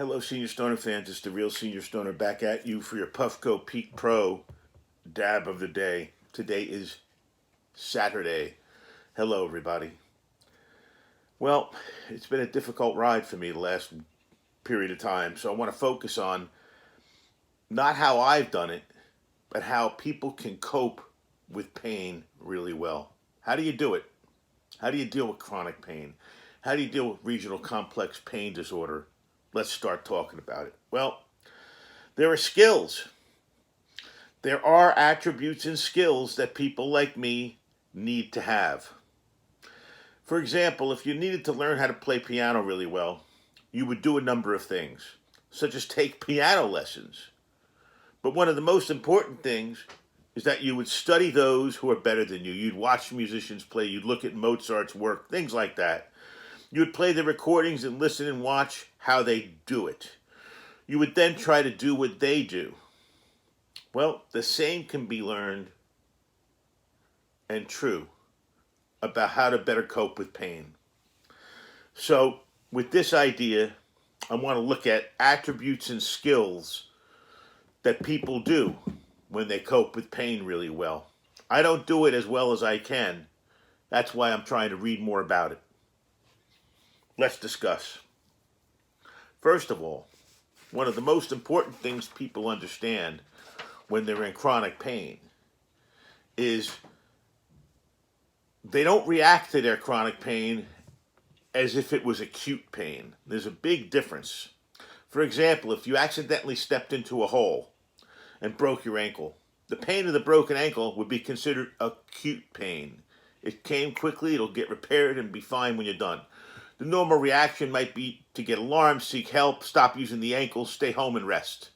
Hello, Senior Stoner fans. It's the real Senior Stoner back at you for your Puffco Peak Pro dab of the day. Today is Saturday. Hello, everybody. Well, it's been a difficult ride for me the last period of time, so I want to focus on not how I've done it, but how people can cope with pain really well. How do you do it? How do you deal with chronic pain? How do you deal with regional complex pain disorder? Let's start talking about it. Well, there are skills. There are attributes and skills that people like me need to have. For example, if you needed to learn how to play piano really well, you would do a number of things, such as take piano lessons. But one of the most important things is that you would study those who are better than you. You'd watch musicians play, you'd look at Mozart's work, things like that. You would play the recordings and listen and watch how they do it. You would then try to do what they do. Well, the same can be learned and true about how to better cope with pain. So, with this idea, I want to look at attributes and skills that people do when they cope with pain really well. I don't do it as well as I can. That's why I'm trying to read more about it. Let's discuss. First of all, one of the most important things people understand when they're in chronic pain is they don't react to their chronic pain as if it was acute pain. There's a big difference. For example, if you accidentally stepped into a hole and broke your ankle, the pain of the broken ankle would be considered acute pain. It came quickly, it'll get repaired and be fine when you're done. The normal reaction might be to get alarmed, seek help, stop using the ankle, stay home and rest.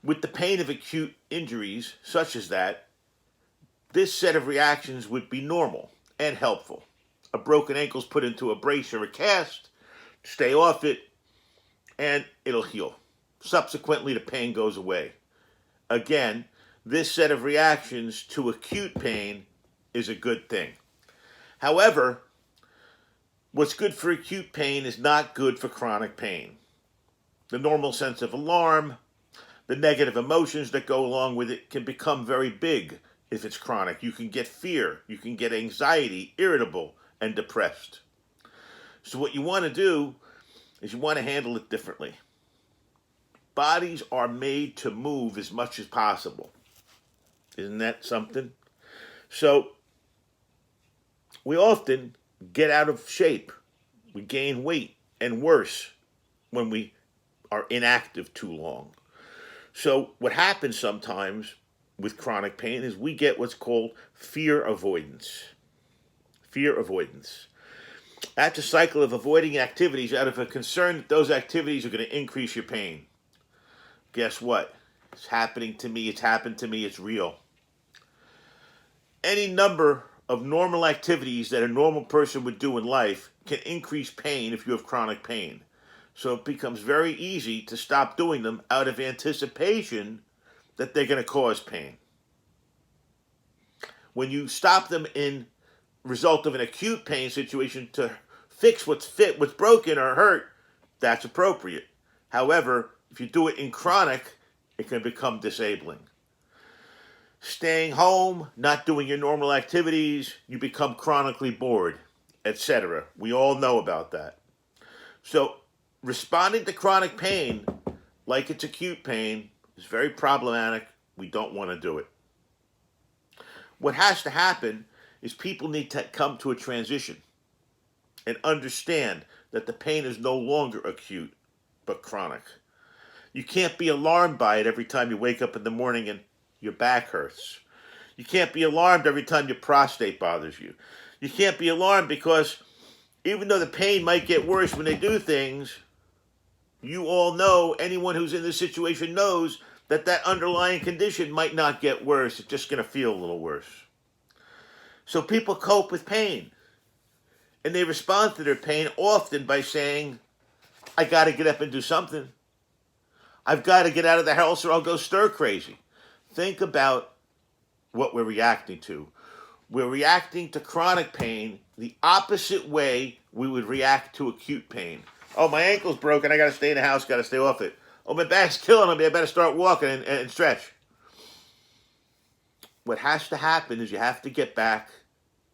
With the pain of acute injuries, such as that, this set of reactions would be normal and helpful. A broken ankle is put into a brace or a cast, stay off it, and it'll heal. Subsequently, the pain goes away. Again, this set of reactions to acute pain is a good thing. However, what's good for acute pain is not good for chronic pain. The normal sense of alarm, the negative emotions that go along with it can become very big if it's chronic. You can get fear, you can get anxiety, irritable, and depressed. So what you want to do is you want to handle it differently. Bodies are made to move as much as possible. Isn't that something? So we often get out of shape. We gain weight, and worse, when we are inactive too long. So what happens sometimes with chronic pain is we get what's called fear avoidance. Fear avoidance. That's a cycle of avoiding activities out of a concern that those activities are going to increase your pain. Guess what? It's happening to me, it's happened to me, it's real. Any number of normal activities that a normal person would do in life can increase pain if you have chronic pain. So it becomes very easy to stop doing them out of anticipation that they're going to cause pain. When you stop them in result of an acute pain situation to fix what's broken or hurt, that's appropriate. However, if you do it in chronic, it can become disabling. Staying home, not doing your normal activities, you become chronically bored, etc. We all know about that. So, responding to chronic pain like it's acute pain is very problematic. We don't want to do it. What has to happen is people need to come to a transition and understand that the pain is no longer acute, but chronic. You can't be alarmed by it every time you wake up in the morning and your back hurts. You can't be alarmed every time your prostate bothers you. You can't be alarmed because even though the pain might get worse when they do things, you all know, anyone who's in this situation knows that that underlying condition might not get worse. It's just going to feel a little worse. So people cope with pain. And they respond to their pain often by saying, I got to get up and do something. I've got to get out of the house or I'll go stir crazy. Think about what we're reacting to. We're reacting to chronic pain the opposite way we would react to acute pain. Oh, my ankle's broken. I got to stay in the house. Got to stay off it. Oh, my back's killing me. I better start walking and stretch. What has to happen is you have to get back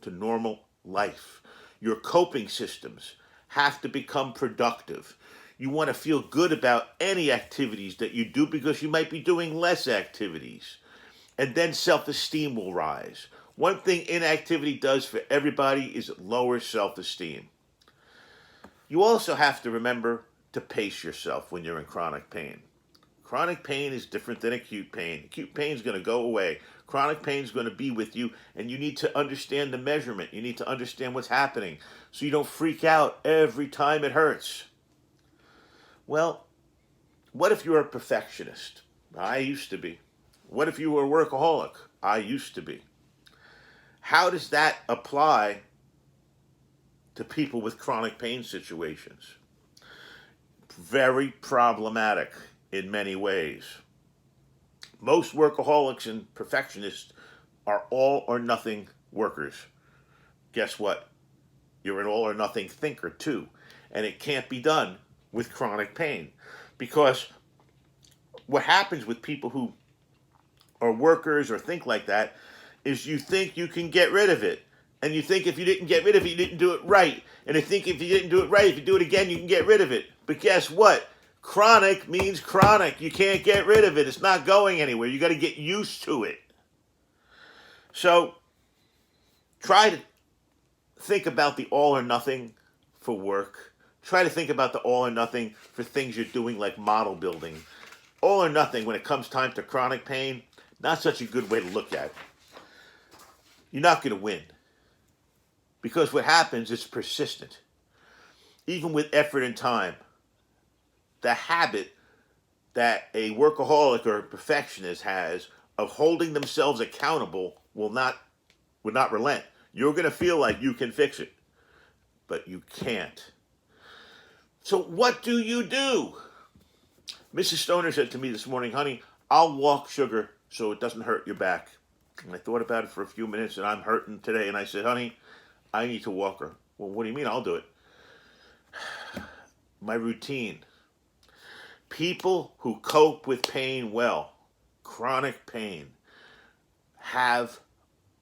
to normal life. Your coping systems have to become productive. You want to feel good about any activities that you do because you might be doing less activities. And then self-esteem will rise. One thing inactivity does for everybody is it lowers self-esteem. You also have to remember to pace yourself when you're in chronic pain. Chronic pain is different than acute pain. Acute pain is going to go away. Chronic pain is going to be with you, and you need to understand the measurement. You need to understand what's happening so you don't freak out every time it hurts. Well, what if you're a perfectionist? I used to be. What if you were a workaholic? I used to be. How does that apply to people with chronic pain situations? Very problematic in many ways. Most workaholics and perfectionists are all or nothing workers. Guess what? You're an all or nothing thinker too. And it can't be done with chronic pain. Because what happens with people who are workers or think like that is you think you can get rid of it. And you think if you didn't get rid of it, you didn't do it right. And you think if you didn't do it right, if you do it again, you can get rid of it. But guess what? Chronic means chronic. You can't get rid of it. It's not going anywhere. You got to get used to it. So try to think about the all or nothing for work. Try to think about the all or nothing for things you're doing like model building. All or nothing when it comes time to chronic pain, not such a good way to look at it. You're not going to win. Because what happens is persistent. Even with effort and time. The habit that a workaholic or a perfectionist has of holding themselves accountable will not relent. You're going to feel like you can fix it, but you can't. So what do you do? Mrs. Stoner said to me this morning, honey, I'll walk sugar so it doesn't hurt your back. And I thought about it for a few minutes, and I'm hurting today. And I said, honey, I need to walk her. Well, what do you mean? I'll do it. My routine. People who cope with pain well, chronic pain, have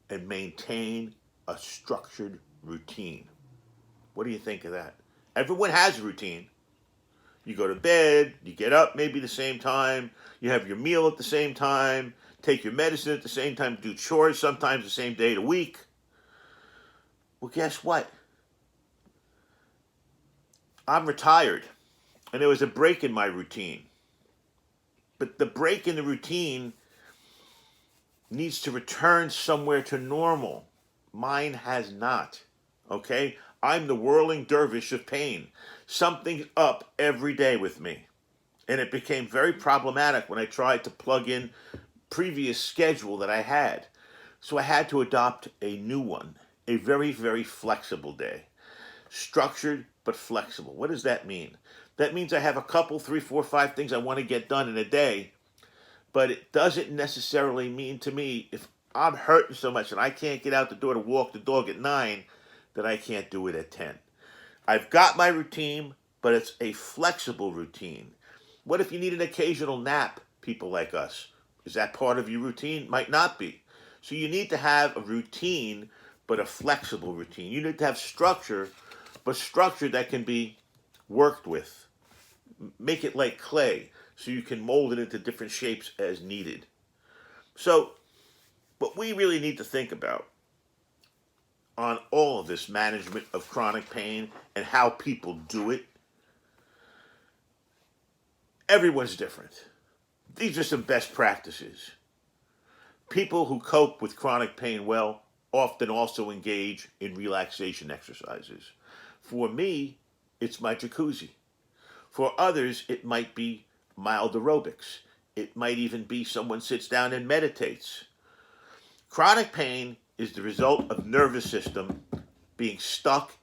and maintain a structured routine. What do you think of that? Everyone has a routine. You go to bed, you get up maybe the same time, you have your meal at the same time, take your medicine at the same time, do chores sometimes the same day of the week. Well, guess what? I'm retired. And there was a break in my routine. But the break in the routine needs to return somewhere to normal. Mine has not. Okay? I'm the whirling dervish of pain. Something's up every day with me. And it became very problematic when I tried to plug in previous schedule that I had. So I had to adopt a new one. A very, very flexible day. Structured but flexible. What does that mean? That means I have a couple, 3, 4, 5 things I want to get done in a day, but it doesn't necessarily mean to me if I'm hurting so much and I can't get out the door to walk the dog at 9 that I can't do it at 10. I've got my routine, but it's a flexible routine. What if you need an occasional nap, people like us? Is that part of your routine? Might not be. So you need to have a routine, but a flexible routine. You need to have structure, but structure that can be worked with. Make it like clay so you can mold it into different shapes as needed. So what we really need to think about on all of this management of chronic pain and how people do it, everyone's different. These are some best practices. People who cope with chronic pain well often also engage in relaxation exercises. For me, it's my jacuzzi. For others, it might be mild aerobics. It might even be someone sits down and meditates. Chronic pain is the result of nervous system being stuck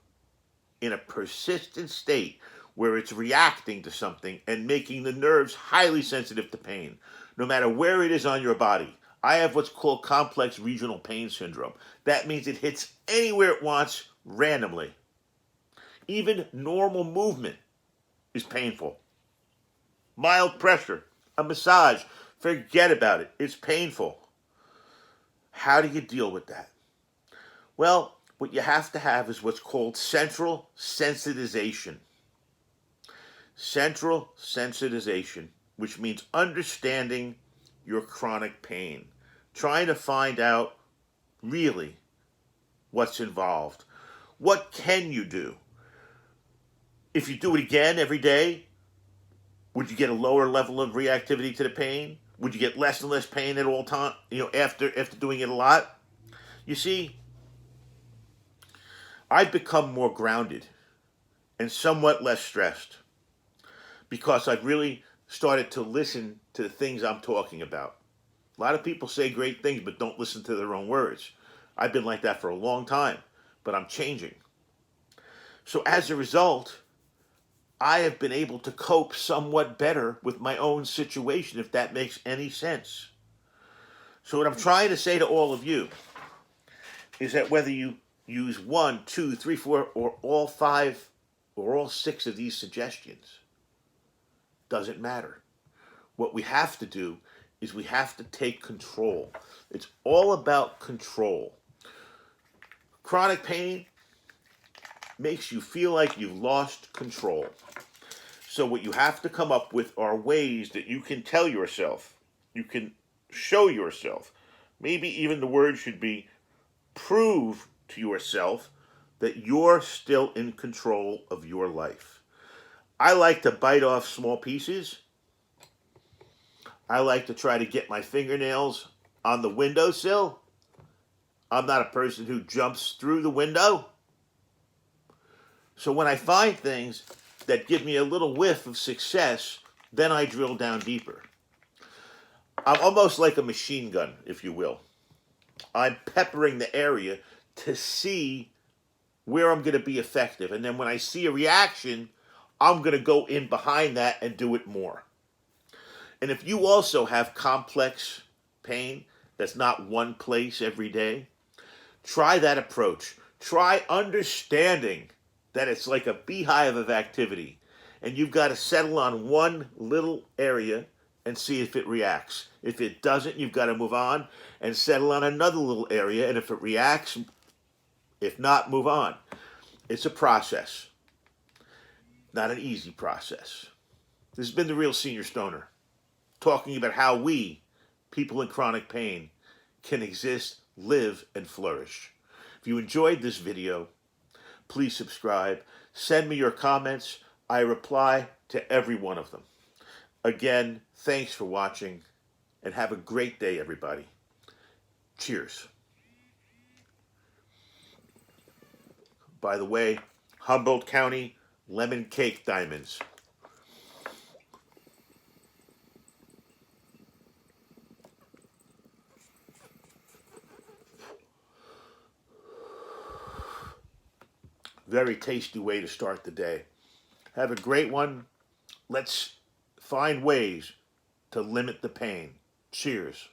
in a persistent state where it's reacting to something and making the nerves highly sensitive to pain, no matter where it is on your body. I have what's called complex regional pain syndrome. That means it hits anywhere it wants randomly. Even normal movement is painful. Mild pressure, a massage, forget about it. It's painful. How do you deal with that? Well, what you have to have is what's called central sensitization. Central sensitization, which means understanding your chronic pain, trying to find out really what's involved. What can you do? If you do it again every day, would you get a lower level of reactivity to the pain? Would you get less and less pain at all time, after doing it a lot? You see, I've become more grounded and somewhat less stressed because I've really started to listen to the things I'm talking about. A lot of people say great things but don't listen to their own words. I've been like that for a long time, but I'm changing. So as a result, I have been able to cope somewhat better with my own situation, if that makes any sense. So what I'm trying to say to all of you is that whether you use 1, 2, 3, 4, or all 5 or all 6 of these suggestions, doesn't matter. What we have to do is we have to take control. It's all about control. Chronic pain makes you feel like you've lost control. So what you have to come up with are ways that you can tell yourself, you can show yourself, maybe even the word should be prove to yourself that you're still in control of your life. I like to bite off small pieces. I like to try to get my fingernails on the windowsill. I'm not a person who jumps through the window. So when I find things that give me a little whiff of success, then I drill down deeper. I'm almost like a machine gun, if you will. I'm peppering the area to see where I'm going to be effective. And then when I see a reaction, I'm going to go in behind that and do it more. And if you also have complex pain that's not one place every day, try that approach. Try understanding that it's like a beehive of activity, and you've got to settle on one little area and see if it reacts. If it doesn't, you've got to move on and settle on another little area, and if it reacts, if not, move on. It's a process, not an easy process. This has been the Real Senior Stoner, talking about how we, people in chronic pain, can exist, live, and flourish. If you enjoyed this video, please subscribe. Send me your comments. I reply to every one of them. Again, thanks for watching, and have a great day, everybody. Cheers. By the way, Humboldt County lemon cake diamonds. Very tasty way to start the day. Have a great one. Let's find ways to limit the pain. Cheers.